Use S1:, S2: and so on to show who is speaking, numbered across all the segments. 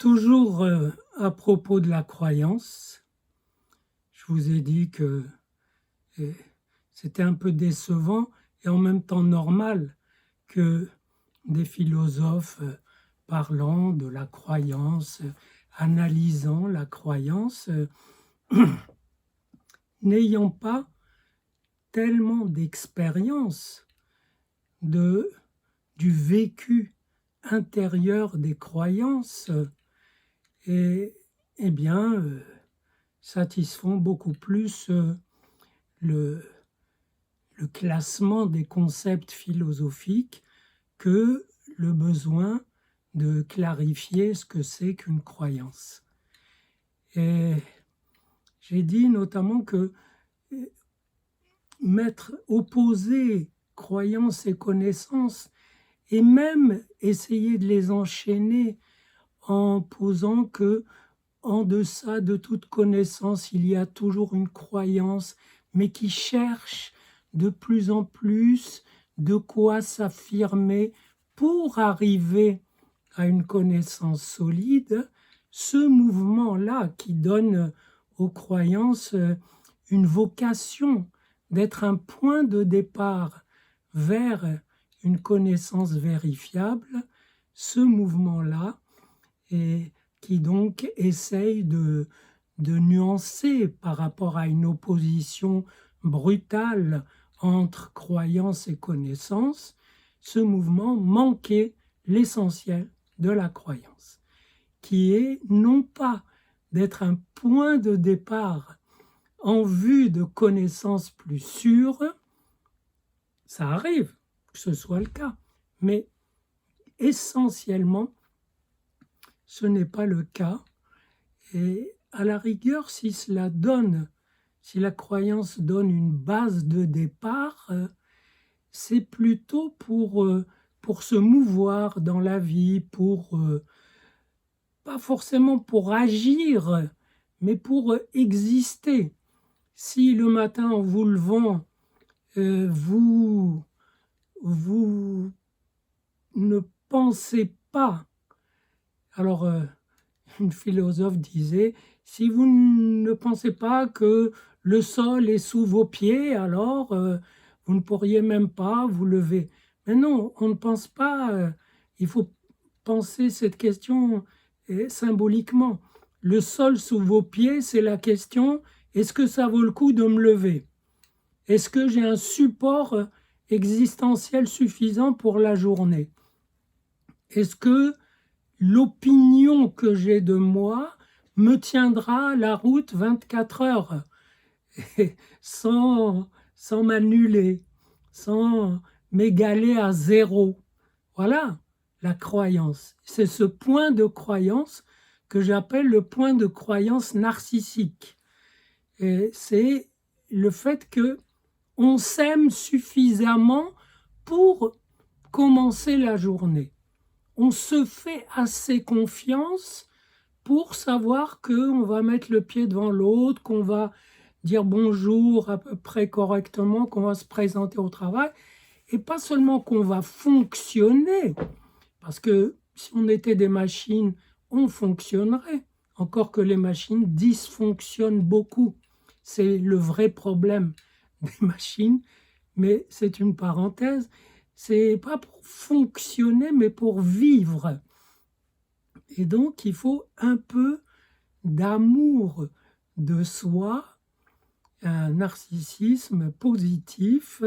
S1: Toujours à propos de la croyance, je vous ai dit que eh, c'était un peu décevant et en même temps normal que des philosophes parlant de la croyance, analysant la croyance, n'ayant pas tellement d'expérience de, du vécu intérieur des croyances et, eh bien, satisfont beaucoup plus le, le classement des concepts philosophiques que le besoin de clarifier ce que c'est qu'une croyance. Et j'ai dit notamment que opposer croyance et connaissance et même essayer de les enchaîner en posant que en deçà de toute connaissance, il y a toujours une croyance, mais qui cherche de plus en plus de quoi s'affirmer pour arriver à une connaissance solide. Ce mouvement-là qui donne aux croyances une vocation d'être un point de départ vers une connaissance vérifiable, ce mouvement-là est qui donc essaye de nuancer par rapport à une opposition brutale entre croyance et connaissance, ce mouvement manquait l'essentiel de la croyance, qui est non pas d'être un point de départ en vue de connaissances plus sûres, ça arrive que ce soit le cas, mais essentiellement, ce n'est pas le cas. Et à la rigueur, si la croyance donne une base de départ, c'est plutôt pour se mouvoir dans la vie, pas forcément pour agir, mais pour exister. Si le matin, en vous levant, vous ne pensez pas, alors une philosophe disait, si vous ne pensez pas que le sol est sous vos pieds, alors vous ne pourriez même pas vous lever. Mais non, on ne pense pas, il faut penser cette question symboliquement. Le sol sous vos pieds, c'est la question, est-ce que ça vaut le coup de me lever? Est-ce que j'ai un support existentiel suffisant pour la journée? Est-ce que l'opinion que j'ai de moi me tiendra la route 24 heures sans m'annuler, sans m'égaler à zéro? Voilà la croyance. C'est ce point de croyance que j'appelle le point de croyance narcissique. Et c'est le fait que on s'aime suffisamment pour commencer la journée. On se fait assez confiance pour savoir qu'on va mettre le pied devant l'autre, qu'on va dire bonjour à peu près correctement, qu'on va se présenter au travail, et pas seulement qu'on va fonctionner, parce que si on était des machines, on fonctionnerait, encore que les machines dysfonctionnent beaucoup. C'est le vrai problème des machines, mais c'est une parenthèse. C'est pas pour fonctionner, mais pour vivre. Et donc, il faut un peu d'amour de soi, un narcissisme positif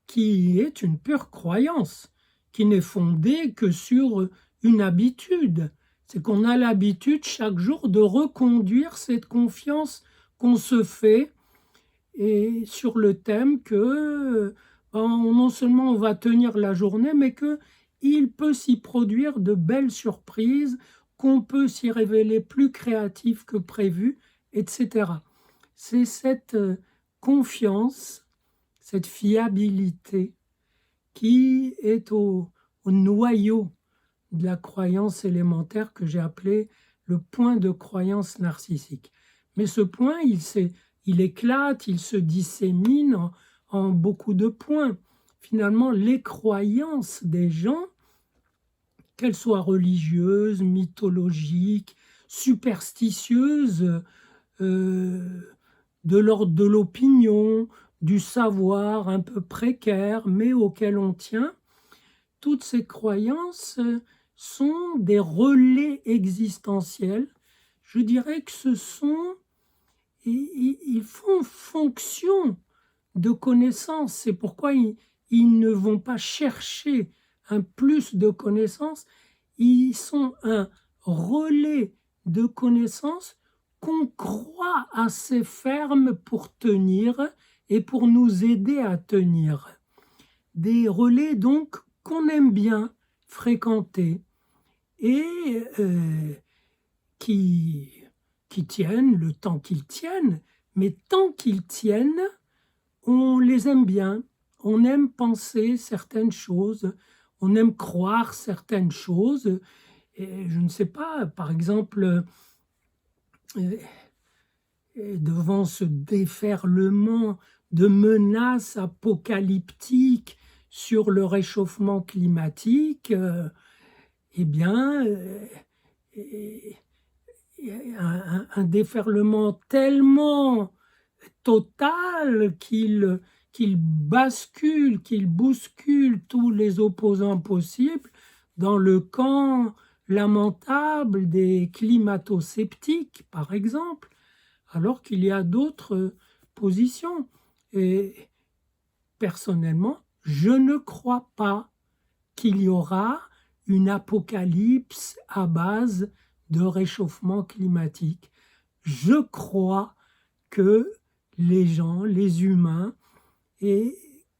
S1: qui est une pure croyance, qui n'est fondée que sur une habitude. C'est qu'on a l'habitude chaque jour de reconduire cette confiance qu'on se fait et sur le thème que non seulement on va tenir la journée, mais qu'il peut s'y produire de belles surprises, qu'on peut s'y révéler plus créatif que prévu, etc. C'est cette confiance, cette fiabilité qui est au noyau de la croyance élémentaire que j'ai appelé le point de croyance narcissique. Mais ce point, il éclate, il se dissémine en beaucoup de points. Finalement, les croyances des gens qu'elles soient religieuses, mythologiques, superstitieuses, de l'ordre de l'opinion, du savoir un peu précaire, mais auquel on tient. Toutes ces croyances sont des relais existentiels. Je dirais que ils font fonction de connaissances. C'est pourquoi ils ne vont pas chercher un plus de connaissances. Ils sont un relais de connaissances qu'on croit assez ferme pour tenir et pour nous aider à tenir. Des relais donc qu'on aime bien fréquenter et qui tiennent le temps qu'ils tiennent, mais tant qu'ils tiennent, on les aime bien, on aime penser certaines choses, on aime croire certaines choses. Et je ne sais pas, par exemple, devant ce déferlement de menaces apocalyptiques sur le réchauffement climatique, eh bien, un déferlement tellement total qu'il bascule, qu'il bouscule tous les opposants possibles dans le camp lamentable des climato-sceptiques, par exemple, alors qu'il y a d'autres positions. Et personnellement, je ne crois pas qu'il y aura une apocalypse à base de réchauffement climatique. Je crois que les gens, les humains,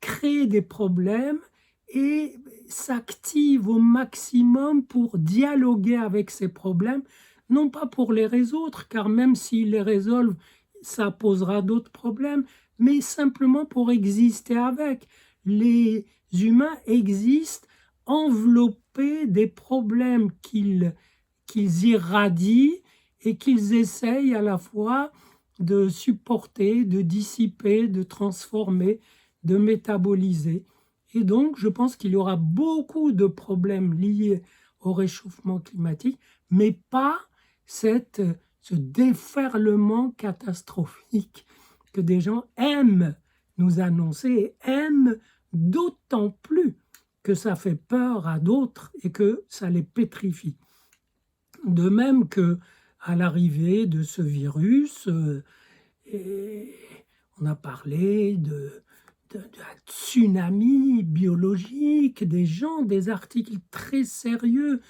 S1: créent des problèmes et s'activent au maximum pour dialoguer avec ces problèmes, non pas pour les résoudre, car même s'ils les résolvent, ça posera d'autres problèmes, mais simplement pour exister avec. Les humains existent enveloppés des problèmes qu'ils irradient et qu'ils essayent à la fois de supporter, de dissiper, de transformer, de métaboliser. Et donc, je pense qu'il y aura beaucoup de problèmes liés au réchauffement climatique, mais pas ce déferlement catastrophique que des gens aiment nous annoncer et aiment d'autant plus que ça fait peur à d'autres et que ça les pétrifie. De même que à l'arrivée de ce virus, on a parlé de tsunami biologique, des articles très sérieux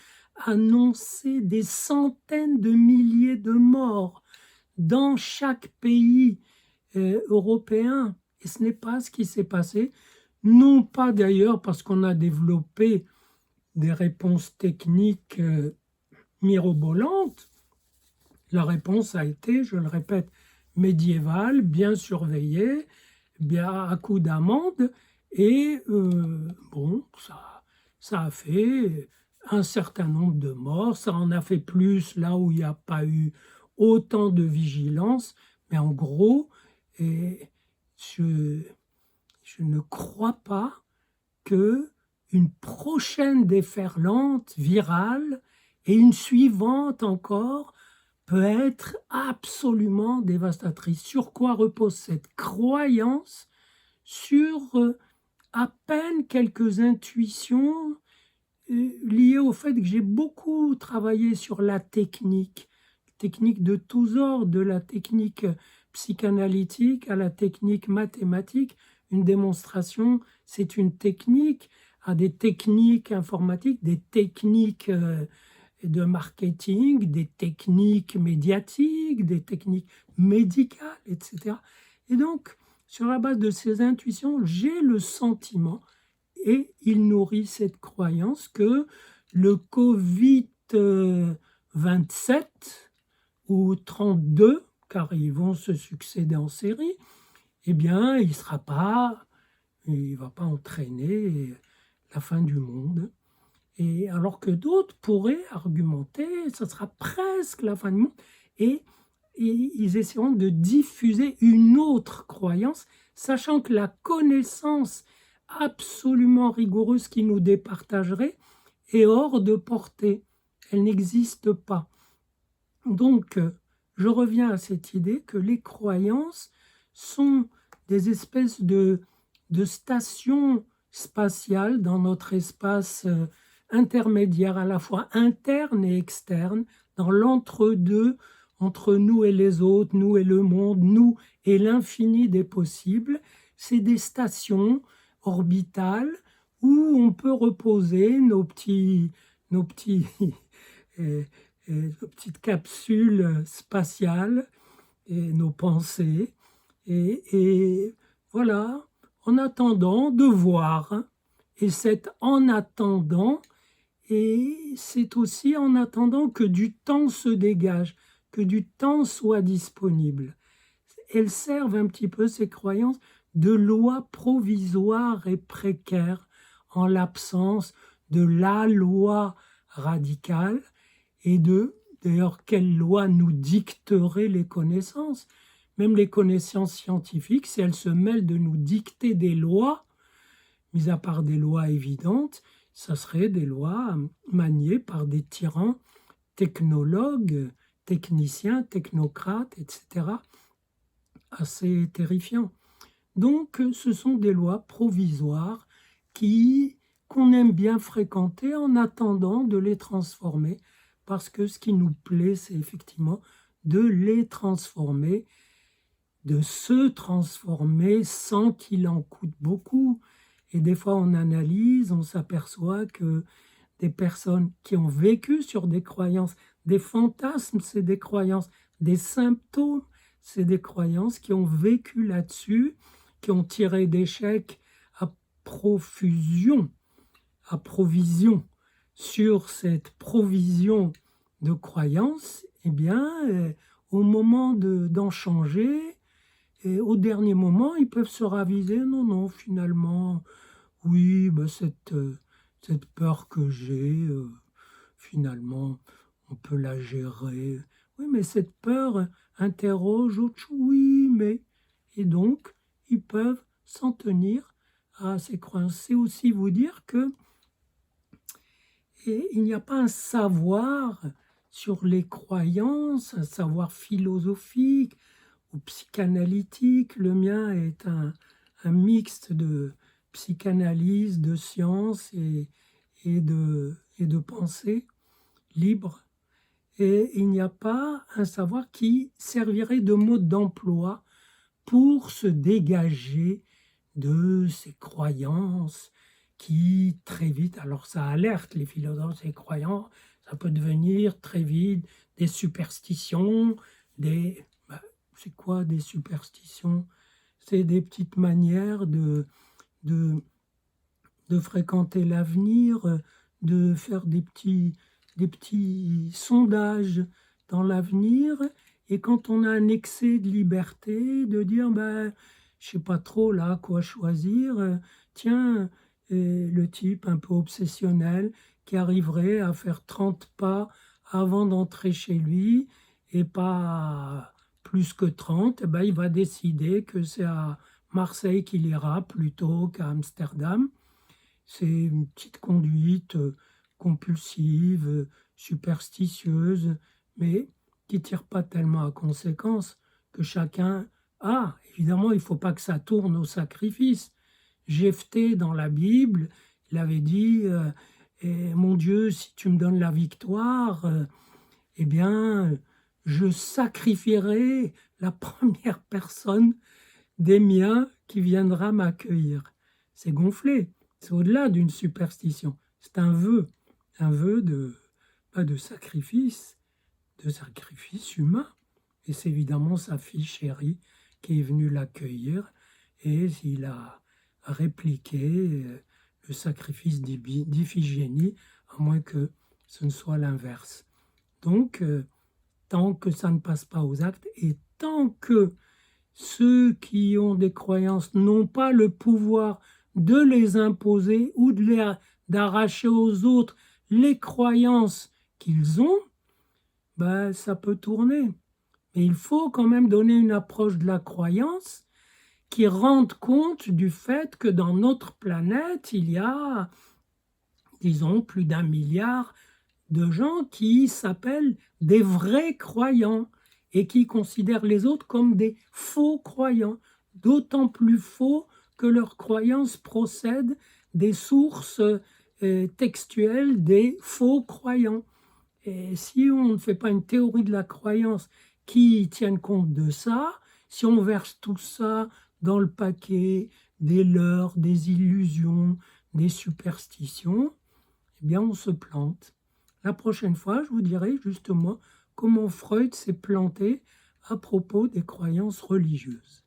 S1: annonçaient des centaines de milliers de morts dans chaque pays européen. Et ce n'est pas ce qui s'est passé. Non pas d'ailleurs parce qu'on a développé des réponses techniques mirobolantes. La réponse a été, je le répète, médiévale, bien surveillée, bien à coup d'amende, et ça a fait un certain nombre de morts, ça en a fait plus là où il n'y a pas eu autant de vigilance, mais en gros, je ne crois pas que une prochaine déferlante virale et une suivante encore peut être absolument dévastatrice. Sur quoi repose cette croyance? Sur à peine quelques intuitions liées au fait que j'ai beaucoup travaillé sur la technique de tous ordres, de la technique psychanalytique à la technique mathématique. Une démonstration, c'est une technique, à des techniques informatiques, des techniques de marketing, des techniques médiatiques, des techniques médicales, etc. Et donc, sur la base de ces intuitions, j'ai le sentiment, et il nourrit cette croyance, que le Covid-27 ou 32, car ils vont se succéder en série, eh bien, il ne va pas entraîner la fin du monde. Et alors que d'autres pourraient argumenter, ça sera presque la fin du monde, et ils essaieront de diffuser une autre croyance, sachant que la connaissance absolument rigoureuse qui nous départagerait est hors de portée, elle n'existe pas. Donc, je reviens à cette idée que les croyances sont des espèces de stations spatiales dans notre espace intermédiaire, à la fois interne et externe, dans l'entre-deux, entre nous et les autres, nous et le monde, nous et l'infini des possibles. C'est des stations orbitales où on peut reposer nos petites capsules spatiales et nos pensées. Et voilà, en attendant de voir. Et c'est en attendant, et c'est aussi en attendant que du temps se dégage, que du temps soit disponible. Elles servent un petit peu, ces croyances, de loi provisoire et précaire en l'absence de la loi radicale et d'ailleurs, quelle loi nous dicterait les connaissances? Même les connaissances scientifiques, si elles se mêlent de nous dicter des lois, mis à part des lois évidentes, ça serait des lois maniées par des tyrans technologues, techniciens, technocrates, etc. Assez terrifiants. Donc, ce sont des lois provisoires qu'on aime bien fréquenter en attendant de les transformer, parce que ce qui nous plaît, c'est effectivement de les transformer, de se transformer sans qu'il en coûte beaucoup. Et des fois, on analyse, on s'aperçoit que des personnes qui ont vécu sur des croyances, des fantasmes, c'est des croyances, des symptômes, c'est des croyances qui ont vécu là-dessus, qui ont tiré d'échecs à profusion, à provision sur cette provision de croyances, eh bien, au moment d'en changer, et au dernier moment, ils peuvent se raviser. Non, finalement, oui, cette peur que j'ai, finalement, on peut la gérer. Oui, mais cette peur interroge autre chose. Oui, mais... Et donc, ils peuvent s'en tenir à ces croyances. C'est aussi vous dire que il n'y a pas un savoir sur les croyances, un savoir philosophique ou psychanalytique. Le mien est un mixte de psychanalyse, de science et de pensée libre. Et il n'y a pas un savoir qui servirait de mode d'emploi pour se dégager de ces croyances qui, très vite, alors ça alerte les philosophes, ces croyances, ça peut devenir très vite des superstitions, c'est quoi des superstitions? C'est des petites manières de fréquenter l'avenir, de faire des petits sondages dans l'avenir, et quand on a un excès de liberté, de dire, je sais pas trop là quoi choisir, tiens, le type un peu obsessionnel qui arriverait à faire 30 pas avant d'entrer chez lui, et pas plus que 30, il va décider que c'est à Marseille qu'il ira plutôt qu'à Amsterdam. C'est une petite conduite compulsive, superstitieuse, mais qui ne tire pas tellement à conséquence que chacun a. Évidemment, il ne faut pas que ça tourne au sacrifice. Jephthé, dans la Bible, il avait dit mon Dieu, si tu me donnes la victoire, eh bien, je sacrifierai la première personne des miens qui viendra m'accueillir. C'est gonflé, c'est au-delà d'une superstition. C'est un vœu de sacrifice humain. Et c'est évidemment sa fille chérie qui est venue l'accueillir, et il a répliqué le sacrifice d'Iphigénie, à moins que ce ne soit l'inverse. Donc, tant que ça ne passe pas aux actes, et tant que ceux qui ont des croyances n'ont pas le pouvoir de les imposer ou d'arracher aux autres les croyances qu'ils ont, ça peut tourner. Mais il faut quand même donner une approche de la croyance qui rende compte du fait que dans notre planète, il y a disons, plus d'1 milliard de gens qui s'appellent des vrais croyants et qui considèrent les autres comme des faux croyants, d'autant plus faux que leurs croyances procèdent des sources textuelles des faux croyants. Et si on ne fait pas une théorie de la croyance qui tienne compte de ça, si on verse tout ça dans le paquet des leurres, des illusions, des superstitions, eh bien on se plante. La prochaine fois, je vous dirai justement comment Freud s'est planté à propos des croyances religieuses.